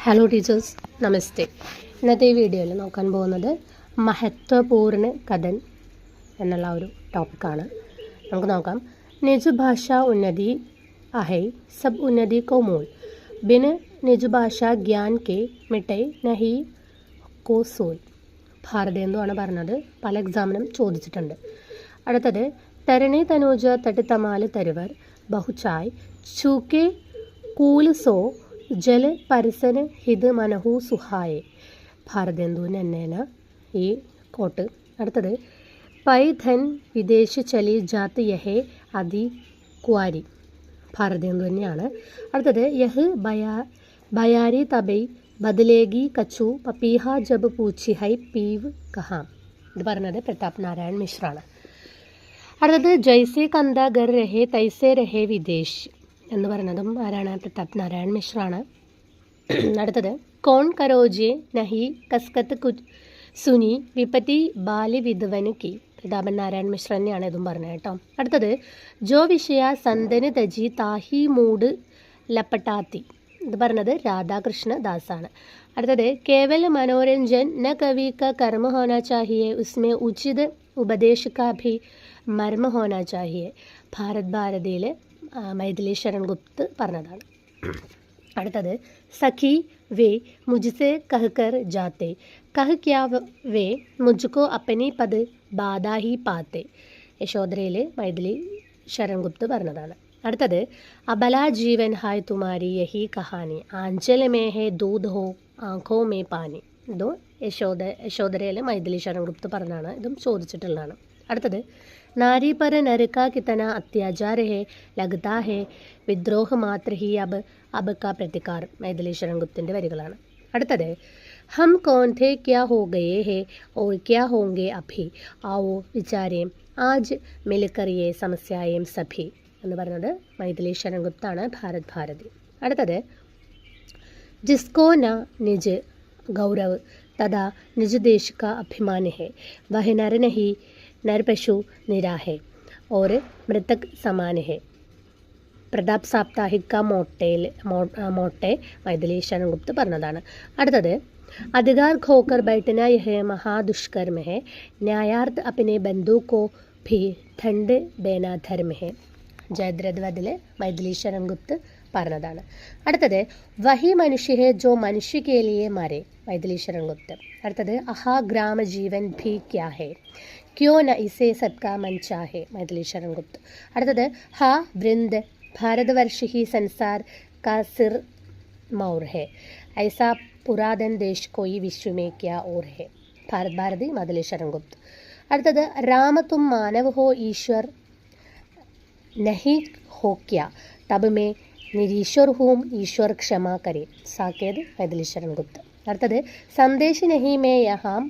Hello teachers, നമസ്തേ. ഇന്നത്തെ ഈ വീഡിയോയിൽ നോക്കാൻ പോകുന്നത് മഹത്വപൂർണ്ണ കഥൻ എന്നുള്ള ഒരു ടോപ്പിക്കാണ്. നമുക്ക് നോക്കാം. നിജ ഭാഷ ഉന്നതി അഹൈ സബ് ഉന്നതി കോ മൂൽ ബിൻ നിജ ഭാഷ ഗ്യാൻ കെ മിട്ടൈ നഹി കോ സോൽ. ഭാരതേന്ദുവാണ് പറഞ്ഞത്. പല എക്സാമിനും ചോദിച്ചിട്ടുണ്ട്. അടുത്തത് തരണേ തനൂജ തട്ട് തമാല് തരുവർ ബഹുചായ് ചൂക്കെ കൂൽ സോ ജൽ പരിസന് ഹിത് മനഹു സുഹായെ. ഭാരതേന്ദുവിന് തന്നെയാണ് ഈ കോട്ട്. അടുത്തത് പൈ ധൻ വിദേശ ചലി ജാത്ത് യഹേ അതി ക്വാരി. ഭാരതേന്ദു തന്നെയാണ്. അടുത്തത് യഹ് ബയാരി തബൈ ബദലേഗി കച്ചു പപീഹ ജബ് പൂച്ചി ഹൈ പീവ് കഹാം. ഇത് പറഞ്ഞത് പ്രതാപ് നാരായൺ മിശ്രാണ്. അടുത്തത് ജൈസെ കന്ത ഗർ രഹേ തൈസെ രഹേ വിദേശ് എന്ന് പറയുന്നതും ആരാണ്? പ്രതാപ് നാരായൺ മിശ്രാണ്. അടുത്തത് കോൺ കരോജെ നഹി കസ്കത്ത് സുനി വിപത്തി ബാലി വിധവന് കി. പ്രതാപൻ നാരായൺ മിശ്ര തന്നെയാണ് ഇതും പറഞ്ഞത് കേട്ടോ. അടുത്തത് ജോ വിഷയ സന്തന് തജി താഹി മൂഡ് ലപ്പട്ടാത്തി. ഇത് പറഞ്ഞത് രാധാകൃഷ്ണ ദാസാണ്. അടുത്തത് കേവൽ മനോരഞ്ജൻ ന കവി ക കർമ്മ ഹോനാ ചാഹിയെ ഉസ്മേ ഉചിത് ഉപദേശ കാ ഭി മർമ്മ ഹോനാ ചാഹിയെ. ഭാരത് ഭാരതിയിൽ മൈഥിലി ശരൺ ഗുപ്ത് പറഞ്ഞതാണ്. അടുത്തത് സഖി വേ മുझसे कहकर जाते कह क्या वे मुझको अपनी पद बाधा ही पाते. യശോധരയിൽ മൈഥിലി ശരൺ ഗുപ്ത് പറഞ്ഞതാണ്. അടുത്തത് അബല ജീവൻ ഹായ് തുമാരി യഹി കഹാനി ആഞ്ചൽ മേ ഹേ ദൂത് ഹോ ആഖോ മേ പാനി. ഇതും യശോധരയിൽ മൈഥിലി ശരൺ ഗുപ്ത് പറഞ്ഞതാണ്. ഇതും ചോദിച്ചിട്ടുള്ളതാണ്. അടുത്തത് നാരി पर नर का कितना अत्याचार है लगता है विद्रोह मात्र ही अब का प्रतिकार. മൈഥിലി ശരൺ ഗുപ്തിൻ്റെ വരികളാണ്. അടുത്തത് हम कौन थे क्या हो गए हैं और क्या होंगे अभी आओ विचारें आज मिलकर ये समस्याएं सभी എന്ന് പറയുന്നത് മൈഥിലി ശരൺ ഗുപ്താണ്. ഭാരത് ഭാരതി. അടുത്തത് जिसको न निज गौरव तदा निज देश का अभिमान है वह नर नहीं नर पशु निरा है और मृतक समान है. പ്രതാപ് സാപ്താഹിക മോട്ടെ മൈഥിലി ശരൺ ഗുപ്ത് പറഞ്ഞതാണ്. അടുത്തത് അധികാർ ഖോക്കർ ബൈഠന യഹ മഹാദുഷ്കർമ്മ ഹെ ന്യായാർത്ഥ അപ്നെ ബന്ധു കോ ഭി ധണ്ഡ് ദേനാ ധർമ്മ ഹെ. ജയദ്രഥവതിൽ മൈഥിലി ശരൺ ഗുപ്ത് പറഞ്ഞതാണ്. അടുത്തത് വഹി മനുഷ്യ ഹെ ജോ മനുഷ്യ കെ ലിയെ മരെ. മൈഥിലി ശരൺ ഗുപ്ത്. അടുത്തത് അഹാ ഗ്രാമ ജീവൻ ഭി ക്യാ ഹെ ക്യോ ന ഇസേ സബ്കാ മൻ ചാഹെ. മൈഥിലി ശരൺ ഗുപ്ത്. അടുത്തത് ഹാ വൃന്ദ ഭാരതവർഷ ഹി സംസാർ കാ സിർ മൗർ ഹെ ഐസാ പുരാതൻ ദേശ് കോയി വിശ്വ മേ ക്യാ ഓർ ഹെ. ഭാരത് ഭാരതി മൈഥിലി ശരൺ ഗുപ്ത്. അടുത്തത് രാമ തും മാനവ് ഹോ ഈശ്വർ നഹി ഹോ ക്യാ തബ് മേ നിരീശ്വർ ഹൂം ഈശ്വർ ക്ഷമ കരെ. സാക്കേത് മൈഥിലി ശരൺ ഗുപ്ത്. അടുത്തത് സന്ദേശ് നഹി മേ യഹാം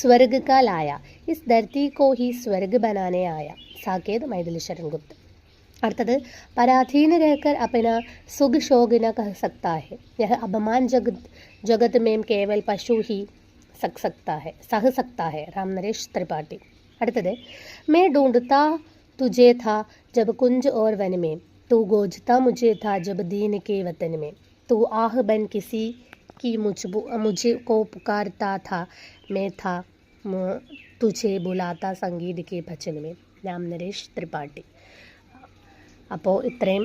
स्वर्ग का लाया इस धरती को ही स्वर्ग बनाने आया. साकेत मैथिली शरण गुप्त. अर्थात पराधीन रहकर अपना सुख शोक न कह सकता है यह अभिमान जगत में केवल पशु ही सह सकता है. राम नरेश त्रिपाठी. अर्थात मैं ढूंढता तुझे था जब कुंज और वन में तू गोजता मुझे था जब दीन के वतन में तू आह बन किसी कि मुझे को पुकारता था मैं था तुझे बुलाता संगीत के भजन में. രാം നരേഷ് ത്രിപാഠി. അപ്പോൾ ഇത്രയും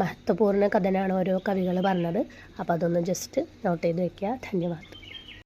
മഹത്വപൂർണ്ണ കഥനാണ് ഓരോ കവികൾ പറഞ്ഞത്. അപ്പോൾ അതൊന്ന് ജസ്റ്റ് നോട്ട് ചെയ്ത് വയ്ക്കുക. ധന്യവാദം.